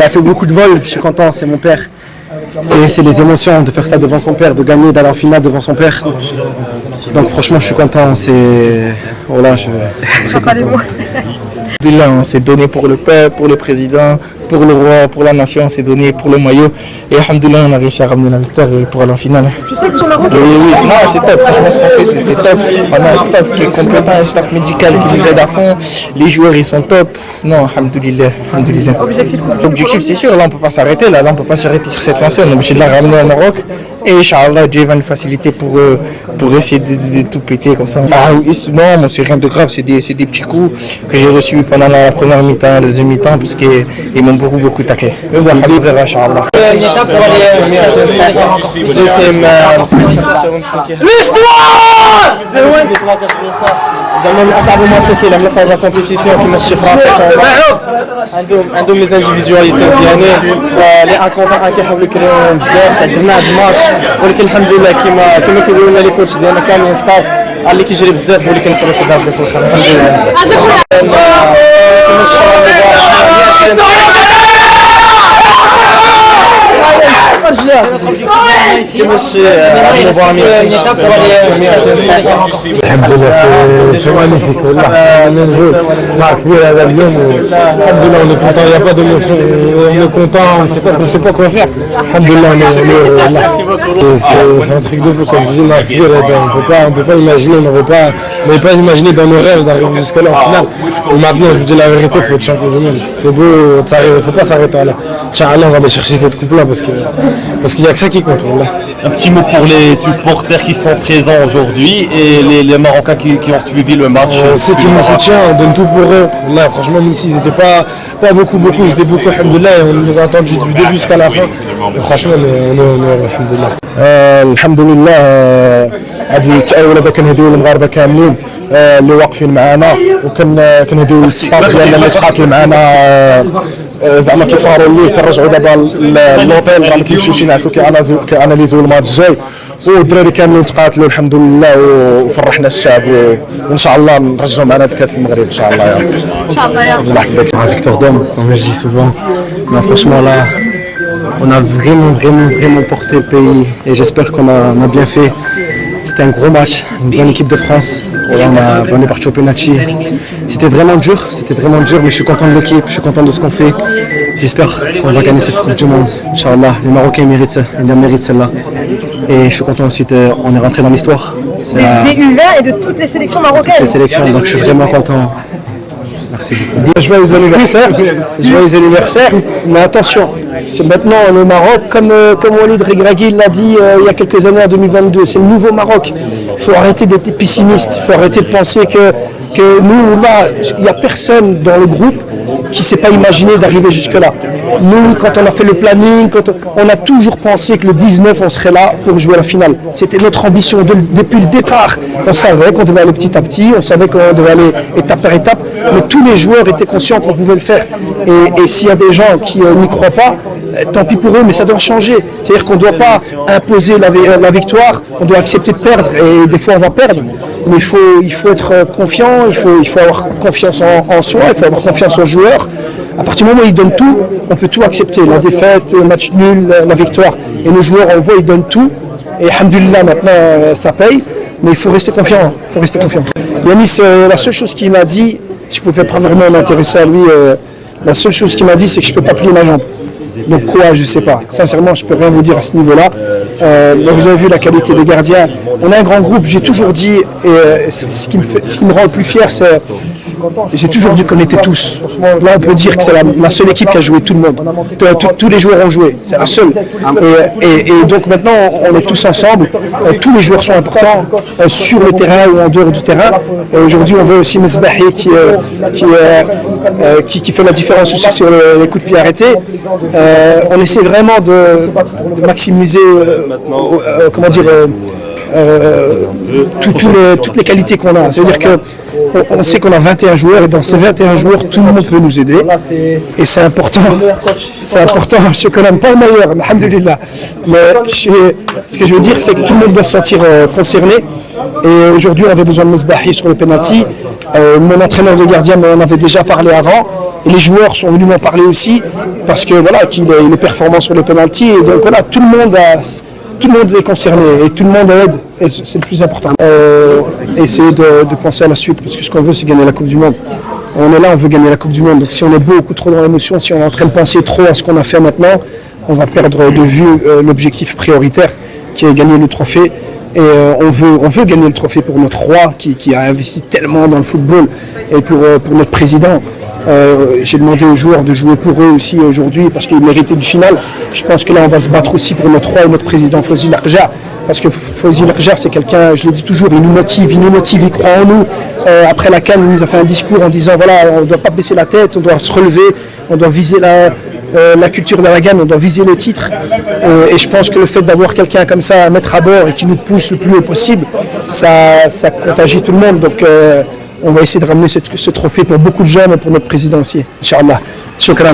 a fait beaucoup de vols, je suis content, c'est mon père. C'est les émotions de faire ça devant son père, de gagner, d'aller en finale devant son père. Donc franchement, je suis content. Voilà, je suis pas les mots. On s'est donné pour le peuple, pour le président, pour le roi, pour la nation, on s'est donné pour le maillot. Et alhamdoulilah, on a réussi à ramener la victoire pour aller en finale. Je sais que tu m'as Oui, non, c'est top. Franchement, ce qu'on fait, c'est top. On a un staff qui est compétent, un staff médical qui nous aide à fond. Les joueurs, ils sont top. Non, alhamdoulilah. Objectif, c'est sûr. Là, on ne peut pas s'arrêter. Là, on ne peut pas s'arrêter sur cette lancée. On est obligé de la ramener au Maroc. Et Inch'Allah, Dieu va nous faciliter pour essayer de tout péter comme ça. Non, c'est rien de grave. C'est des petits coups que j'ai reçus pendant la première mi-temps, la deuxième mi-temps, parce qu'ils m'ont beaucoup taclé. Mais bon, on verra, Inch'Allah. زعما اصعب ماتشات اللي لعبنا في هذا الكومبيتيسيون كيما الشي فرنسا عندهم لي زانديفيدواليتي مزيانين لي ان كونتر كيحاولوا يكريو بزاف تعدلنا هذا الماتش ولكن الحمد لله كيما كيقولوا لنا لي كوتش ديالنا كاملين ستاف اللي كيجري بزاف واللي كنصبر صداقه في الاخر الحمد الحمد لله سي مانيفيك والله مع كبير هذا اليوم الحمد لله on est content il y a pas d'émotion on est content on sait pas quoi faire الحمد لله c'est un truc de fou comme je dis mع كبير on peut pas imaginer on n'avait pas imaginé dans nos rêves d'arriver jusque là en finale et maintenant je vous dis la vérité il faut être champion du monde c'est beau il faut pas s'arrêter là Inch'Allah on va aller chercher cette coupe là parce qu'il y a que ça qui compte voilà. Un petit mot pour les supporters qui sont présents aujourd'hui et les Marocains qui ont suivi le match. Ceux qui nous soutiennent, on donne tout pour eux. Là, franchement, même s'ils n'étaient pas beaucoup, ils étaient beaucoup, alhamdoulilah, et on les a entendus du début jusqu'à la fin. Et franchement, on est alhamdoulilah. alhamdulillah هذه التأويل هذا كنهديو للمغاربه كاملين اللي واقفين معنا وكنهديو للستاف ديالنا اللي تقاتل معنا زعما كيصاروا الليل كنرجعوا دابا للوطيل راه ما كيمشيوش ينعسوا كياناليزيو الماتش الجاي والدراري كاملين تقاتلوا الحمد لله وفرحنا الشعب وان شاء الله نرجعوا معنا كاس المغرب ان شاء الله يا رب ان شاء الله يا رب الله يحفظك Victor Dom comme je dis souvent mais franchement là on a vraiment porté le pays et j'espère qu'on a bien fait. C'était un gros match, une bonne équipe de France. On est parti au penalty. C'était vraiment dur, mais je suis content de l'équipe, je suis content de ce qu'on fait. J'espère qu'on va gagner cette Coupe du Monde. Inch'Allah, les Marocains méritent celle-là. Et je suis content aussi qu'on est rentré dans l'histoire. Des U20 et de toutes les sélections marocaines. Toutes les sélections, donc je suis vraiment content. Merci beaucoup. Joyeux anniversaire, mais attention, c'est maintenant le Maroc, comme Walid Regragui l'a dit il y a quelques années en 2022, c'est le nouveau Maroc. Il faut arrêter d'être pessimiste, il faut arrêter de penser que nous, là, il n'y a personne dans le groupe qui ne s'est pas imaginé d'arriver jusque-là. Nous, quand on a fait le planning, on a toujours pensé que le 19, on serait là pour jouer à la finale. C'était notre ambition depuis le départ. On savait qu'on devait aller petit à petit, on savait qu'on devait aller étape par étape, mais tous les joueurs étaient conscients qu'on pouvait le faire. Et s'il y a des gens qui n'y croient pas, tant pis pour eux, mais ça doit changer. C'est-à-dire qu'on ne doit pas imposer la victoire, on doit accepter de perdre, et des fois on va perdre. Mais il faut être confiant, il faut avoir confiance en soi, il faut avoir confiance aux joueurs. À partir du moment où ils donnent tout, on peut tout accepter. La défaite, le match nul, la victoire. Et nos joueurs, on le voit, ils donnent tout. Et alhamdoulilah, maintenant, ça paye. Mais il faut rester confiant. Yanis, la seule chose qu'il m'a dit, je ne pouvais pas vraiment m'intéresser à lui, la seule chose qu'il m'a dit, c'est que je ne peux pas plier ma jambe. Donc quoi, je ne sais pas. Sincèrement, je ne peux rien vous dire à ce niveau-là. Vous avez vu la qualité des gardiens. On a un grand groupe, j'ai toujours dit, et ce qui me rend le plus fier, c'est j'ai toujours dit qu'on était tous. Là, on peut dire que c'est la seule équipe qui a joué tout le monde. Tous les joueurs ont joué, c'est la seule. Et donc maintenant, on est tous ensemble. Tous les joueurs sont importants sur le terrain ou en dehors du terrain. Aujourd'hui, on veut aussi Mesbahi qui fait la différence aussi sur les coups de pied arrêtés. On essaie vraiment de maximiser, toutes les qualités qu'on a. C'est-à-dire qu'on sait qu'on a 21 joueurs et dans ces 21 joueurs, tout le monde peut nous aider. Et c'est important. Je sais qu'on n'aime pas le meilleur, alhamdoulilah. Mais ce que je veux dire, c'est que tout le monde doit se sentir concerné. Et aujourd'hui, on avait besoin de Mesbahi sur le penalty. Mon entraîneur de gardien m'en avait déjà parlé avant. Et les joueurs sont venus m'en parler aussi parce que voilà, qu'il est performant sur les penalties. Et donc voilà, tout le monde est concerné et tout le monde aide. Et c'est le plus important. Essayer de penser à la suite parce que ce qu'on veut, c'est gagner la Coupe du Monde. On est là, on veut gagner la Coupe du Monde. Donc si on est beaucoup trop dans l'émotion, si on est en train de penser trop à ce qu'on a fait maintenant, on va perdre de vue l'objectif prioritaire qui est gagner le trophée. Et on veut gagner le trophée pour notre roi qui a investi tellement dans le football et pour notre président. J'ai demandé aux joueurs de jouer pour eux aussi aujourd'hui parce qu'ils méritaient du final. Je pense que là on va se battre aussi pour notre roi et notre président Fawzi Larjar. Parce que Fawzi Larjar c'est quelqu'un, je l'ai dit toujours, il nous motive, il croit en nous. Après la CAN, il nous a fait un discours en disant voilà, on ne doit pas baisser la tête, on doit se relever, on doit viser la culture de la gamme, on doit viser le titre. Et je pense que le fait d'avoir quelqu'un comme ça à mettre à bord et qui nous pousse le plus haut possible, ça contagie tout le monde. Donc on va essayer de ramener ce trophée pour beaucoup de gens, mais pour notre président aussi. Inch'Allah. Shukran.